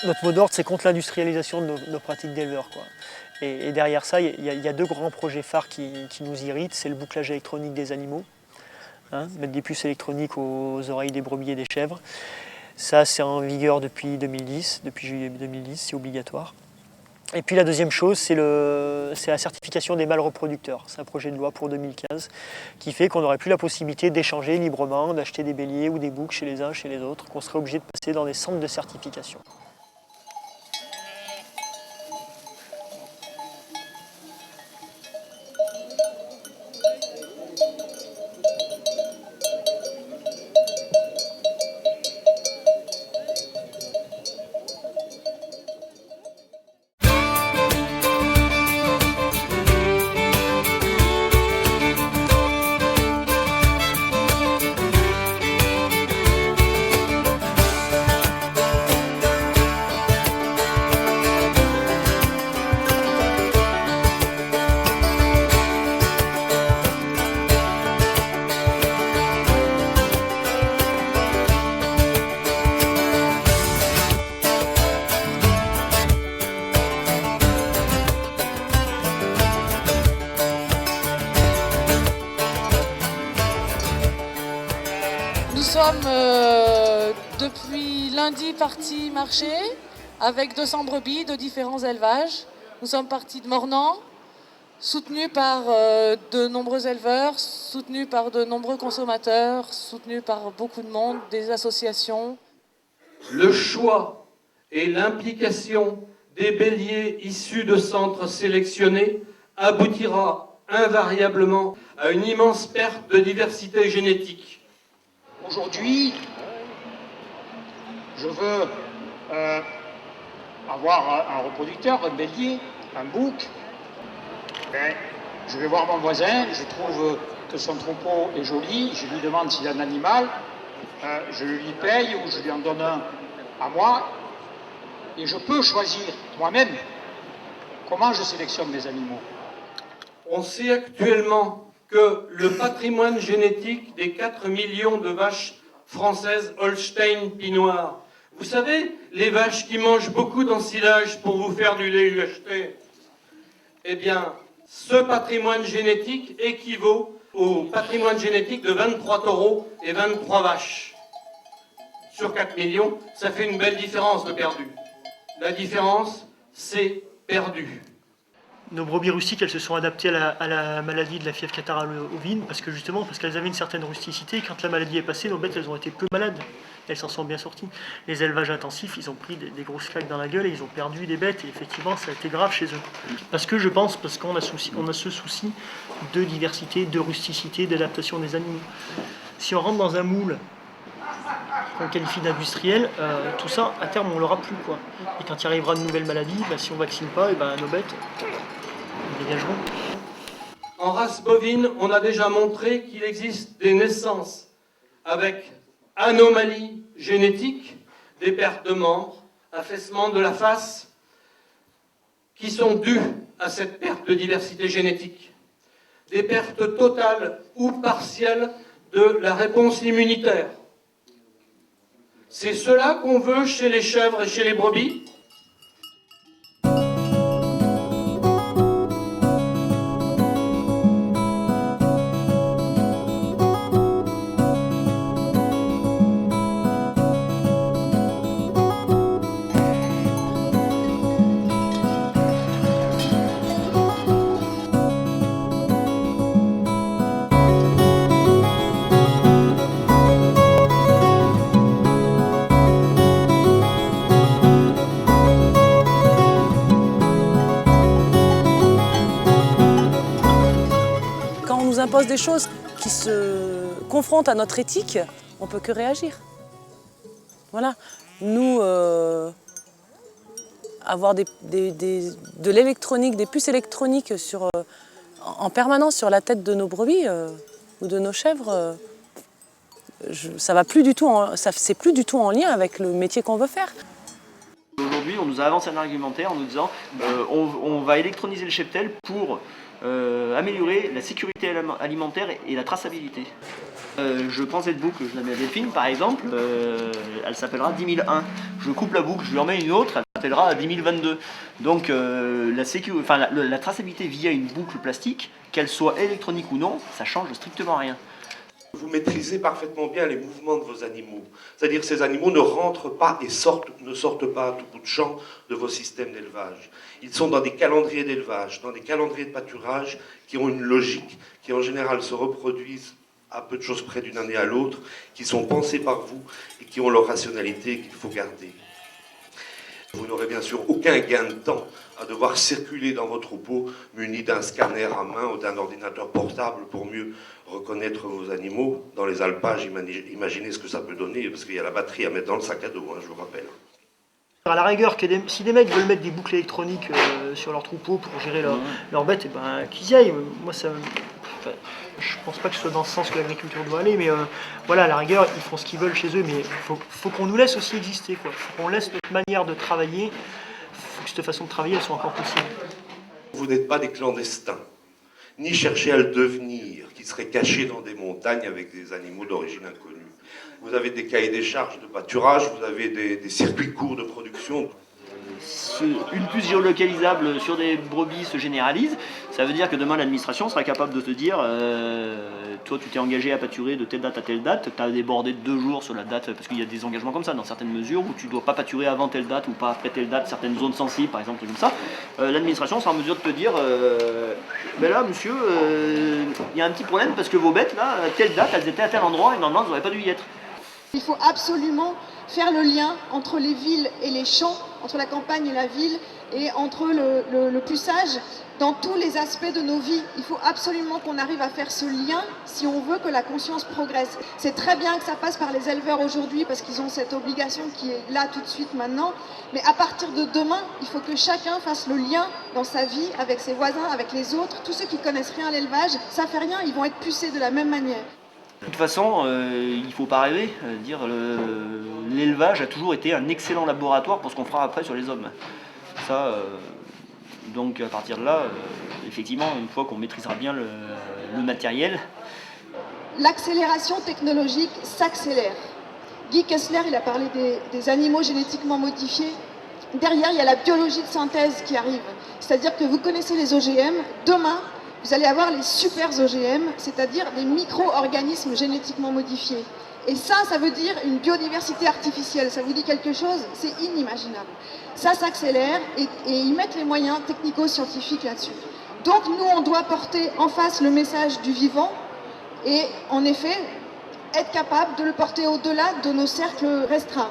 Notre mot d'ordre, c'est contre l'industrialisation de nos pratiques d'éleveurs, quoi. Et derrière ça, il y a deux grands projets phares qui nous irritent. C'est le bouclage électronique des animaux, hein, mettre des puces électroniques aux oreilles des brebis et des chèvres. Ça, c'est en vigueur depuis 2010, depuis juillet 2010, c'est obligatoire. Et puis la deuxième chose, c'est la certification des mâles reproducteurs. C'est un projet de loi pour 2015 qui fait qu'on n'aurait plus la possibilité d'échanger librement, d'acheter des béliers ou des boucs chez les uns, chez les autres, qu'on serait obligé de passer dans des centres de certification. Nous sommes depuis lundi partis marcher avec 200 brebis de différents élevages. Nous sommes partis de Mornan, soutenus par de nombreux éleveurs, soutenus par de nombreux consommateurs, soutenus par beaucoup de monde, des associations. Le choix et l'implication des béliers issus de centres sélectionnés aboutira invariablement à une immense perte de diversité génétique. Aujourd'hui, je veux avoir un reproducteur, un bélier, un bouc. Ben, je vais voir mon voisin, je trouve que son troupeau est joli, je lui demande s'il a un animal, je lui paye ou je lui en donne un à moi, et je peux choisir moi-même comment je sélectionne mes animaux. On sait actuellement que le patrimoine génétique des 4 millions de vaches françaises Holstein Pinoir, vous savez, les vaches qui mangent beaucoup d'ensilage pour vous faire du lait UHT, eh bien, ce patrimoine génétique équivaut au patrimoine génétique de 23 taureaux et 23 vaches. Sur 4 millions, ça fait une belle différence de perdu. La différence, c'est perdu. Nos brebis rustiques, elles se sont adaptées à la maladie de la fièvre catarrhale ovine parce qu'elles avaient une certaine rusticité. Quand la maladie est passée, nos bêtes, elles ont été peu malades. Elles s'en sont bien sorties. Les élevages intensifs, ils ont pris des grosses claques dans la gueule et ils ont perdu des bêtes. Et effectivement, ça a été grave chez eux. Parce qu'on a ce souci de diversité, de rusticité, d'adaptation des animaux. Si on rentre dans un moule qu'on qualifie d'industriel, tout ça, à terme, on l'aura plus, quoi. Et quand il arrivera de nouvelles maladies, si on ne vaccine pas, nos bêtes dégageront. En race bovine, on a déjà montré qu'il existe des naissances avec anomalies génétiques, des pertes de membres, affaissement de la face, qui sont dues à cette perte de diversité génétique. Des pertes totales ou partielles de la réponse immunitaire. C'est cela qu'on veut chez les chèvres et chez les brebis ? Quand on nous impose des choses qui se confrontent à notre éthique, on ne peut que réagir. Voilà. Nous, avoir de l'électronique, des puces électroniques en permanence sur la tête de nos brebis ou de nos chèvres, c'est plus du tout en lien avec le métier qu'on veut faire. Aujourd'hui, on nous a avancé un argumentaire en nous disant on va électroniser le cheptel pour améliorer la sécurité alimentaire et la traçabilité. Je prends cette boucle, je la mets à Delphine par exemple, elle s'appellera 10 001. Je coupe la boucle, je lui en mets une autre, elle s'appellera 10 022. Donc la traçabilité via une boucle plastique, qu'elle soit électronique ou non, ça change strictement rien. Vous maîtrisez parfaitement bien les mouvements de vos animaux. C'est-à-dire que ces animaux ne rentrent pas et ne sortent pas à tout bout de champ de vos systèmes d'élevage. Ils sont dans des calendriers d'élevage, dans des calendriers de pâturage qui ont une logique, qui en général se reproduisent à peu de choses près d'une année à l'autre, qui sont pensés par vous et qui ont leur rationalité qu'il faut garder. Vous n'aurez bien sûr aucun gain de temps à devoir circuler dans votre troupeau muni d'un scanner à main ou d'un ordinateur portable pour mieux reconnaître vos animaux. Dans les alpages, imaginez ce que ça peut donner, parce qu'il y a la batterie à mettre dans le sac à dos, hein, je vous rappelle. À la rigueur, si des mecs veulent mettre des boucles électroniques sur leur troupeau pour gérer leurs bêtes, et ben, qu'ils y aillent. Moi, je pense pas que ce soit dans ce sens que l'agriculture doit aller, mais voilà, à la rigueur, ils font ce qu'ils veulent chez eux, mais faut qu'on nous laisse aussi exister, quoi. Faut qu'on laisse notre manière de travailler, faut que cette façon de travailler, elle soit encore possible. Vous n'êtes pas des clandestins, ni cherchez à le devenir, qui seraient cachés dans des montagnes avec des animaux d'origine inconnue. Vous avez des cahiers des charges de pâturage, vous avez des circuits courts de production. Une puce géolocalisable sur des brebis se généralise, ça veut dire que demain l'administration sera capable de te dire toi tu t'es engagé à pâturer de telle date à telle date, tu as débordé de 2 jours sur la date, parce qu'il y a des engagements comme ça dans certaines mesures où tu ne dois pas pâturer avant telle date ou pas après telle date, certaines zones sensibles par exemple, comme ça. L'administration sera en mesure de te dire ben là monsieur, il y a un petit problème parce que vos bêtes là, à telle date elles étaient à tel endroit et normalement elles n'auraient pas dû y être. Il faut absolument faire le lien entre les villes et les champs, entre la campagne et la ville, et entre le puçage dans tous les aspects de nos vies. Il faut absolument qu'on arrive à faire ce lien si on veut que la conscience progresse. C'est très bien que ça passe par les éleveurs aujourd'hui parce qu'ils ont cette obligation qui est là tout de suite maintenant, mais à partir de demain, il faut que chacun fasse le lien dans sa vie avec ses voisins, avec les autres. Tous ceux qui connaissent rien à l'élevage, ça fait rien, ils vont être pucés de la même manière. De toute façon, il ne faut pas rêver, l'élevage a toujours été un excellent laboratoire pour ce qu'on fera après sur les hommes. Ça, donc à partir de là, effectivement, une fois qu'on maîtrisera bien le matériel. L'accélération technologique s'accélère. Guy Kessler, il a parlé des animaux génétiquement modifiés. Derrière, il y a la biologie de synthèse qui arrive. C'est-à-dire que vous connaissez les OGM, demain, vous allez avoir les super OGM, c'est-à-dire des micro-organismes génétiquement modifiés. Et ça veut dire une biodiversité artificielle. Ça vous dit quelque chose? C'est inimaginable. Ça s'accélère et ils mettent les moyens technico-scientifiques là-dessus. Donc nous, on doit porter en face le message du vivant et en effet, être capable de le porter au-delà de nos cercles restreints.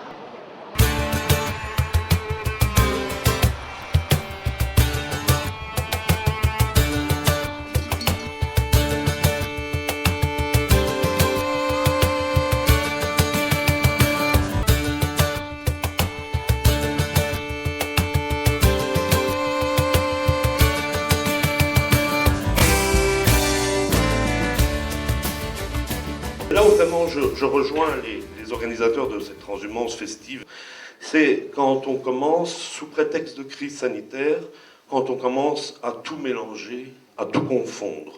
Là où vraiment je rejoins les organisateurs de cette transhumance festive, c'est quand on commence, sous prétexte de crise sanitaire, quand on commence à tout mélanger, à tout confondre.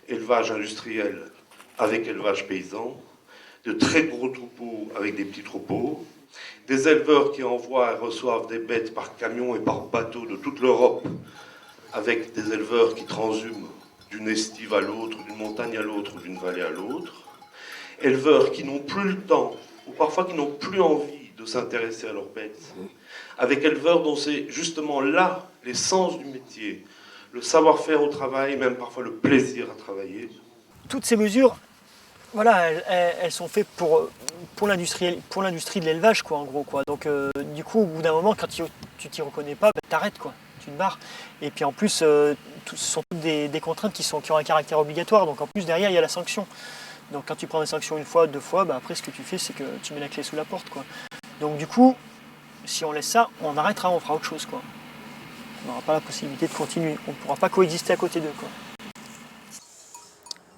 Élevage industriel avec élevage paysan, de très gros troupeaux avec des petits troupeaux, des éleveurs qui envoient et reçoivent des bêtes par camion et par bateau de toute l'Europe, avec des éleveurs qui transhument d'une estive à l'autre, d'une montagne à l'autre, d'une vallée à l'autre, éleveurs qui n'ont plus le temps, ou parfois qui n'ont plus envie de s'intéresser à leurs bêtes, avec éleveurs dont c'est justement là l'essence du métier, le savoir-faire au travail, même parfois le plaisir à travailler. Toutes ces mesures, voilà, elles sont faites pour l'industrie de l'élevage, quoi, en gros, quoi. Donc, du coup, au bout d'un moment, quand tu t'y reconnais pas, bah, t'arrêtes, quoi. Tu te barres. Et puis en plus, ce sont toutes des contraintes qui ont un caractère obligatoire. Donc en plus, derrière, il y a la sanction. Donc quand tu prends des sanctions une fois, 2 fois, bah, après, ce que tu fais, c'est que tu mets la clé sous la porte, quoi. Donc du coup, si on laisse ça, on arrêtera, on fera autre chose, quoi. On n'aura pas la possibilité de continuer. On ne pourra pas coexister à côté d'eux, quoi.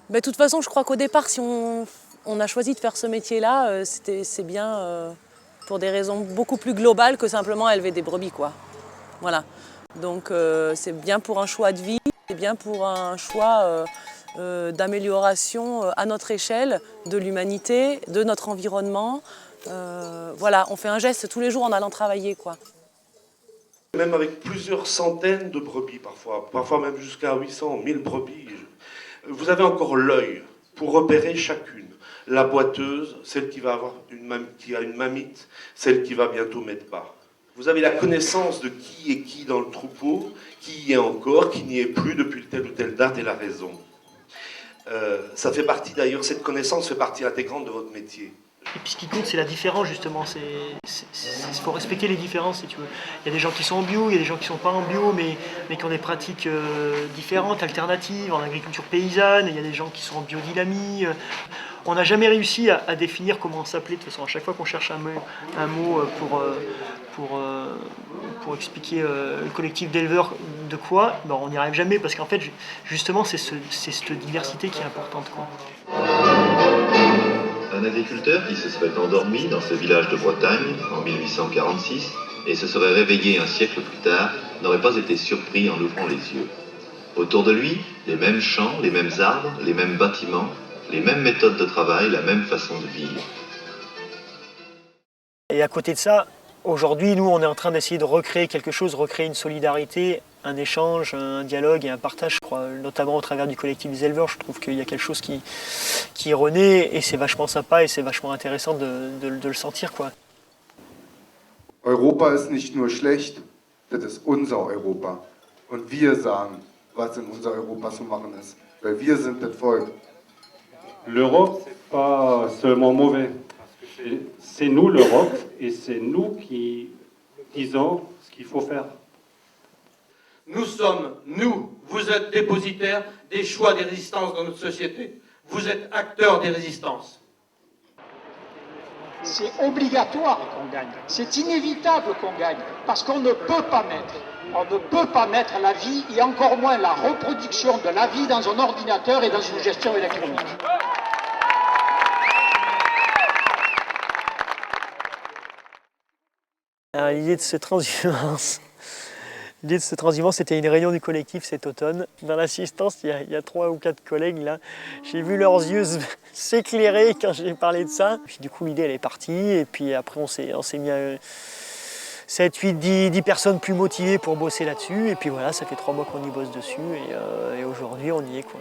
De toute façon, je crois qu'au départ, si on a choisi de faire ce métier-là, c'est bien pour des raisons beaucoup plus globales que simplement élever des brebis, quoi. Voilà. Donc c'est bien pour un choix de vie, c'est bien pour un choix d'amélioration à notre échelle de l'humanité, de notre environnement. Voilà, on fait un geste tous les jours en allant travailler, quoi. Même avec plusieurs centaines de brebis parfois même jusqu'à 800, 1000 brebis, vous avez encore l'œil pour repérer chacune. La boiteuse, celle qui va avoir qui a une mamite, celle qui va bientôt mettre bas. Vous avez la connaissance de qui est qui dans le troupeau, qui y est encore, qui n'y est plus depuis telle ou telle date et la raison. Ça fait partie d'ailleurs, cette connaissance fait partie intégrante de votre métier. Et puis ce qui compte, c'est la différence, justement. Il faut respecter les différences, si tu veux. Il y a des gens qui sont en bio, il y a des gens qui ne sont pas en bio, mais qui ont des pratiques différentes, alternatives, en agriculture paysanne. Il y a des gens qui sont en biodynamie. On n'a jamais réussi à définir comment on s'appelait. De toute façon, à chaque fois qu'on cherche un mot pour expliquer le collectif d'éleveurs de quoi, ben, on n'y arrive jamais, parce qu'en fait, justement, c'est cette diversité qui est importante, quoi. Un agriculteur qui se serait endormi dans ce village de Bretagne en 1846 et se serait réveillé un siècle plus tard n'aurait pas été surpris en ouvrant les yeux. Autour de lui, les mêmes champs, les mêmes arbres, les mêmes bâtiments, les mêmes méthodes de travail, la même façon de vivre. Et à côté de ça, aujourd'hui, nous, on est en train d'essayer de recréer quelque chose, recréer une solidarité, un échange, un dialogue et un partage, je crois, notamment au travers du collectif des éleveurs. Je trouve qu'il y a quelque chose qui renaît et c'est vachement sympa et c'est vachement intéressant de le sentir, quoi. Europa ist nicht nur schlecht, das ist unser Europa. Und wir sagen, was in unser Europa zu machen ist. Weil wir sind das Volk. L'Europe, c'est pas seulement mauvais. C'est nous l'Europe et c'est nous qui disons ce qu'il faut faire. Nous sommes, vous êtes dépositaires des choix des résistances dans notre société. Vous êtes acteurs des résistances. C'est obligatoire qu'on gagne, c'est inévitable qu'on gagne, parce qu'on ne peut pas mettre la vie, et encore moins la reproduction de la vie dans un ordinateur et dans une gestion électronique. L'idée de ce transhumance, c'était une réunion du collectif cet automne. Dans l'assistance, il y a 3 ou 4 collègues là. J'ai vu leurs yeux s'éclairer quand j'ai parlé de ça. Puis du coup, l'idée elle est partie. Et puis après, on s'est mis à 7, 8, 10 personnes plus motivées pour bosser là-dessus. Et puis voilà, ça fait 3 mois qu'on y bosse dessus. Et aujourd'hui, on y est, quoi.